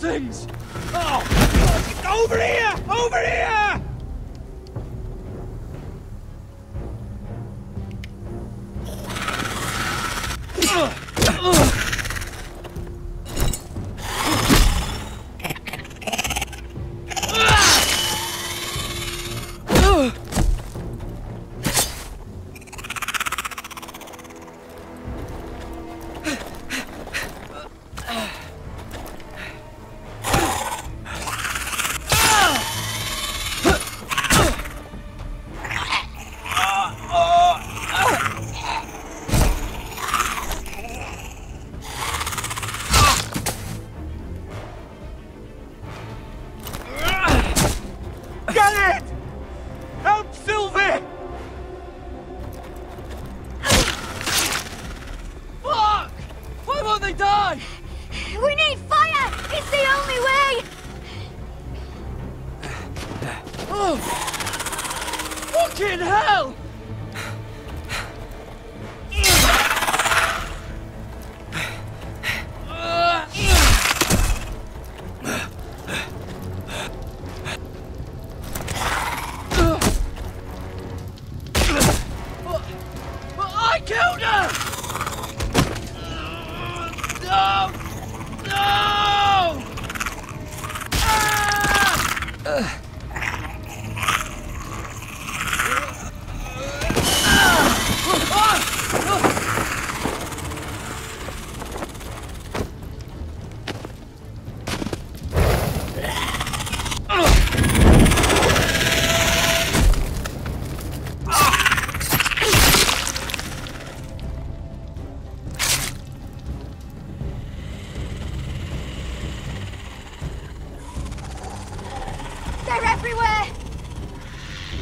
things! Oh! Over here! Over here! Fucking hell! I killed her! No! No! Ah!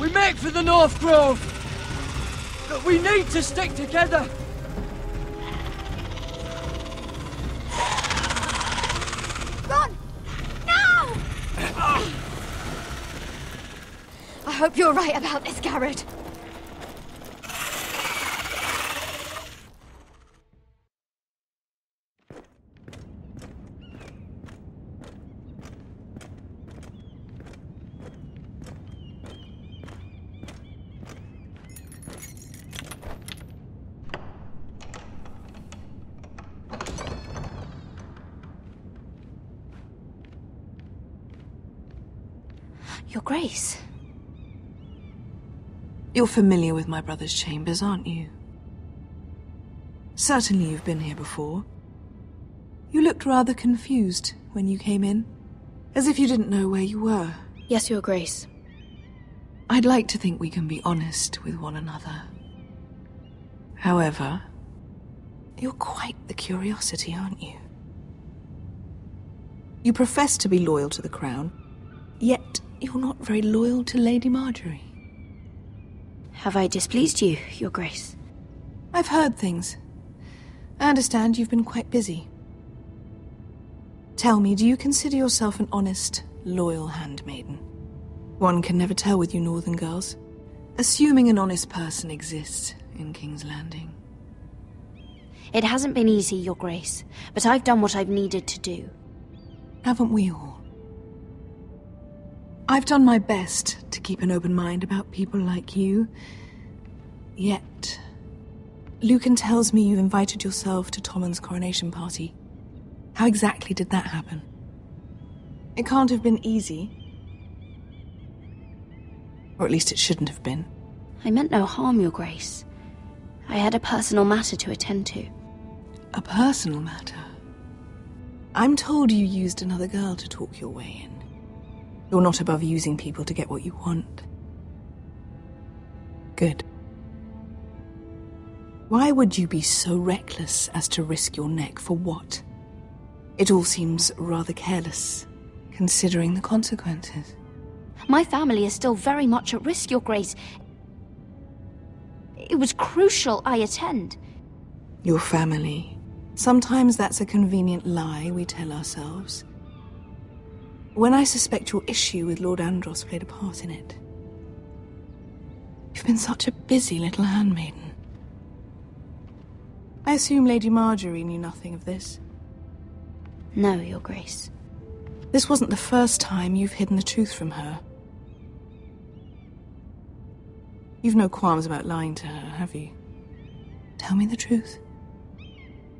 We make for the North Grove, but we need to stick together. Run! No! I hope you're right about this, Garrett. Your Grace. You're familiar with my brother's chambers, aren't you? Certainly you've been here before. You looked rather confused when you came in, as if you didn't know where you were. Yes, Your Grace. I'd like to think we can be honest with one another. However, you're quite the curiosity, aren't you? You profess to be loyal to the crown, yet you're not very loyal to Lady Marjorie. Have I displeased you, Your Grace? I've heard things. I understand you've been quite busy. Tell me, do you consider yourself an honest, loyal handmaiden? One can never tell with you northern girls. Assuming an honest person exists in King's Landing. It hasn't been easy, Your Grace, but I've done what I've needed to do. Haven't we all? I've done my best to keep an open mind about people like you. Yet, Lucan tells me you invited yourself to Tommen's coronation party. How exactly did that happen? It can't have been easy. Or at least it shouldn't have been. I meant no harm, Your Grace. I had a personal matter to attend to. A personal matter? I'm told you used another girl to talk your way in. You're not above using people to get what you want. Good. Why would you be so reckless as to risk your neck for what? It all seems rather careless, considering the consequences. My family is still very much at risk, Your Grace. It was crucial I attend. Your family. Sometimes that's a convenient lie we tell ourselves. When I suspect your issue with Lord Andros played a part in it. You've been such a busy little handmaiden. I assume Lady Marjorie knew nothing of this? No, Your Grace. This wasn't the first time you've hidden the truth from her. You've no qualms about lying to her, have you? Tell me the truth.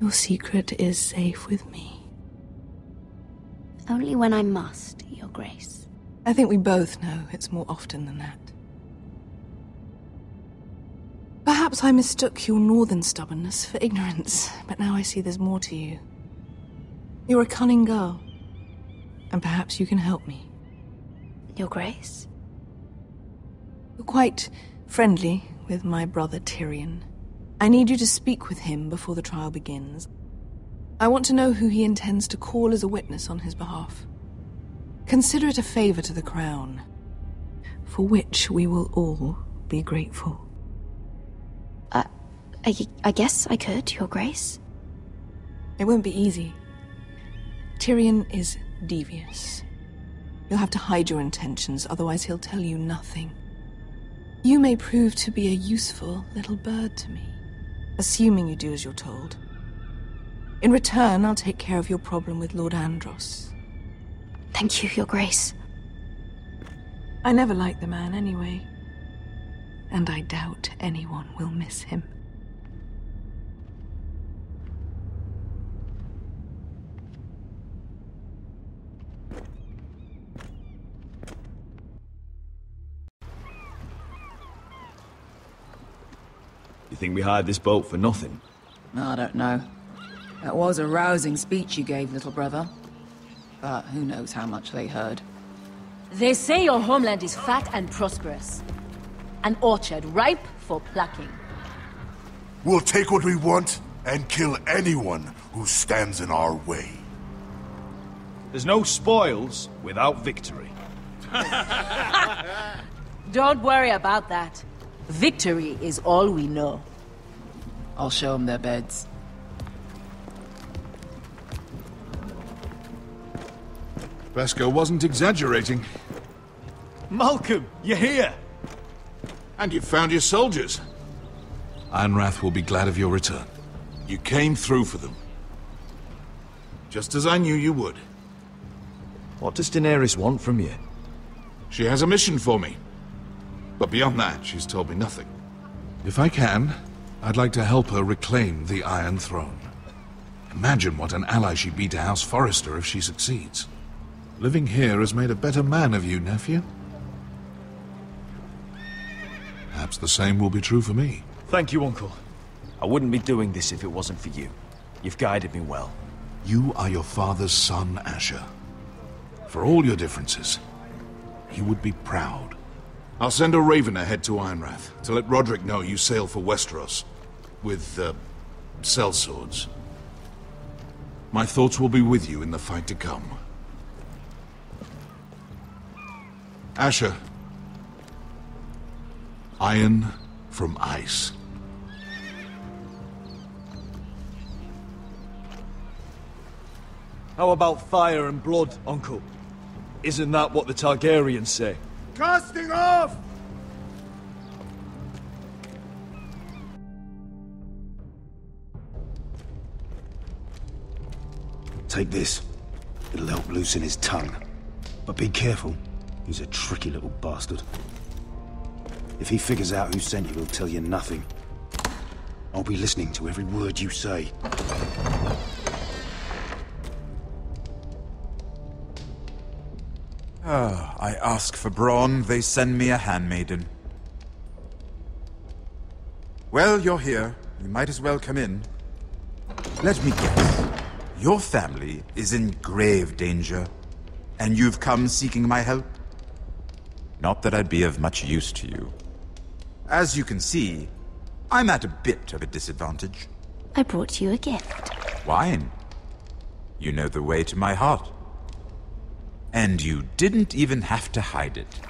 Your secret is safe with me. Only when I must, Your Grace. I think we both know it's more often than that. Perhaps I mistook your northern stubbornness for ignorance, but now I see there's more to you. You're a cunning girl, and perhaps you can help me. Your Grace? You're quite friendly with my brother Tyrion. I need you to speak with him before the trial begins. I want to know who he intends to call as a witness on his behalf. Consider it a favor to the crown, for which we will all be grateful. I guess I could, Your Grace. It won't be easy. Tyrion is devious. You'll have to hide your intentions, otherwise he'll tell you nothing. You may prove to be a useful little bird to me, assuming you do as you're told. In return, I'll take care of your problem with Lord Andros. Thank you, Your Grace. I never liked the man anyway, and I doubt anyone will miss him. You think we hired this boat for nothing? I don't know. That was a rousing speech you gave, little brother. But who knows how much they heard. They say your homeland is fat and prosperous. An orchard ripe for plucking. We'll take what we want and kill anyone who stands in our way. There's no spoils without victory. Don't worry about that. Victory is all we know. I'll show them their beds. Vesco wasn't exaggerating. Malcolm, you're here! And you've found your soldiers. Ironrath will be glad of your return. You came through for them. Just as I knew you would. What does Daenerys want from you? She has a mission for me. But beyond that, she's told me nothing. If I can, I'd like to help her reclaim the Iron Throne. Imagine what an ally she'd be to House Forrester if she succeeds. Living here has made a better man of you, nephew. Perhaps the same will be true for me. Thank you, Uncle. I wouldn't be doing this if it wasn't for you. You've guided me well. You are your father's son, Asher. For all your differences, he would be proud. I'll send a raven ahead to Ironrath to let Roderick know you sail for Westeros with, sellswords. My thoughts will be with you in the fight to come. Asher. Iron from ice. How about fire and blood, Uncle? Isn't that what the Targaryens say? Casting off! Take this. It'll help loosen his tongue. But be careful. He's a tricky little bastard. If he figures out who sent you, he'll tell you nothing. I'll be listening to every word you say. I ask for brawn, they send me a handmaiden. Well, you're here. You might as well come in. Let me guess. Your family is in grave danger, and you've come seeking my help? Not that I'd be of much use to you. As you can see, I'm at a bit of a disadvantage. I brought you a gift. Wine. You know the way to my heart. And you didn't even have to hide it.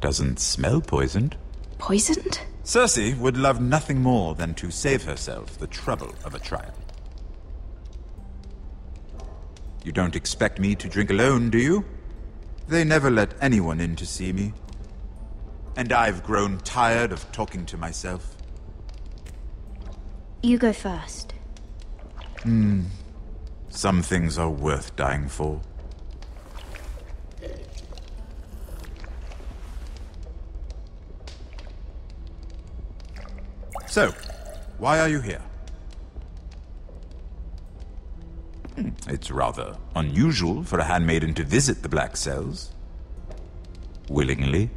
Doesn't smell poisoned. Poisoned? Cersei would love nothing more than to save herself the trouble of a trial. You don't expect me to drink alone, do you? They never let anyone in to see me. And I've grown tired of talking to myself. You go first. Some things are worth dying for. So, why are you here? It's rather unusual for a handmaiden to visit the Black Cells. Willingly.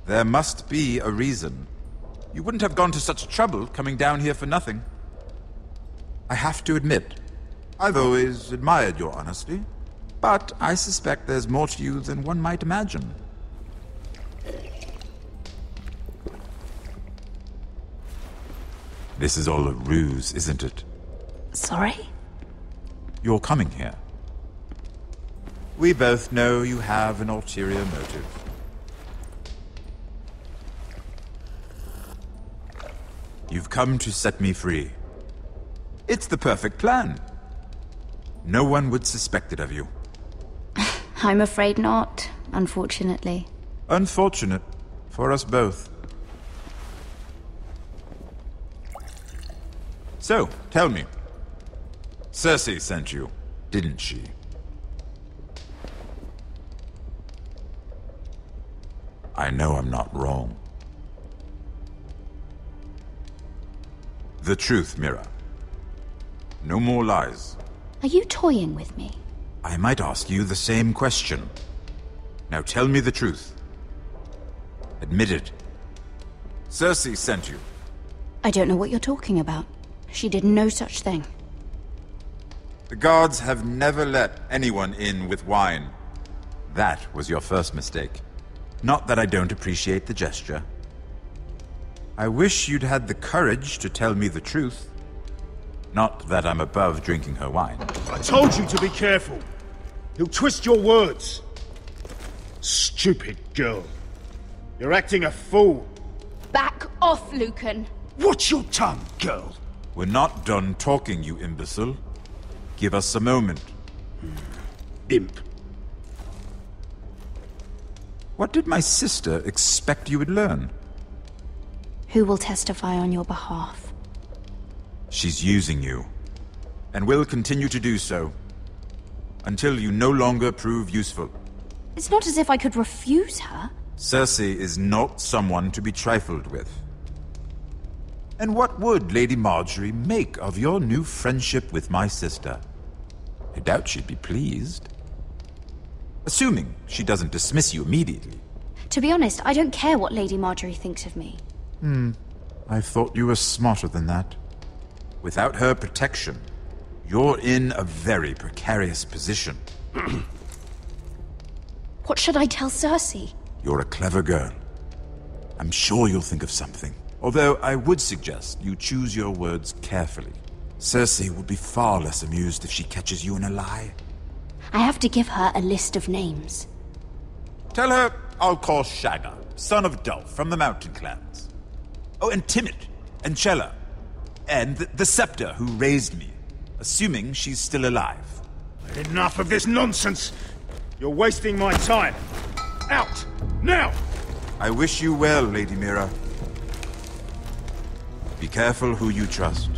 There must be a reason. You wouldn't have gone to such trouble coming down here for nothing. I have to admit, I've always admired your honesty, but I suspect there's more to you than one might imagine. This is all a ruse, isn't it? Sorry? You're coming here. We both know you have an ulterior motive. You've come to set me free. It's the perfect plan. No one would suspect it of you. I'm afraid not, unfortunately. Unfortunate for us both. So, tell me. Cersei sent you, didn't she? I know I'm not wrong. The truth, Mira. No more lies. Are you toying with me? I might ask you the same question. Now tell me the truth. Admit it. Cersei sent you. I don't know what you're talking about. She did no such thing. The guards have never let anyone in with wine. That was your first mistake. Not that I don't appreciate the gesture. I wish you'd had the courage to tell me the truth. Not that I'm above drinking her wine. I told you to be careful. He'll twist your words. Stupid girl. You're acting a fool. Back off, Lucan. Watch your tongue, girl. We're not done talking, you imbecile. Give us a moment. Imp. What did my sister expect you would learn? Who will testify on your behalf? She's using you, and will continue to do so, until you no longer prove useful. It's not as if I could refuse her. Cersei is not someone to be trifled with. And what would Lady Marjorie make of your new friendship with my sister? I doubt she'd be pleased. Assuming she doesn't dismiss you immediately. To be honest, I don't care what Lady Marjorie thinks of me. I thought you were smarter than that. Without her protection, you're in a very precarious position. What should I tell Cersei? You're a clever girl. I'm sure you'll think of something. Although I would suggest you choose your words carefully. Cersei will be far less amused if she catches you in a lie. I have to give her a list of names. Tell her I'll call Shagga, son of Dolph from the Mountain Clans. Oh, and Timid, and Chella, and the Scepter who raised me, assuming she's still alive. Enough of this nonsense! You're wasting my time! Out! Now! I wish you well, Lady Mira. Be careful who you trust.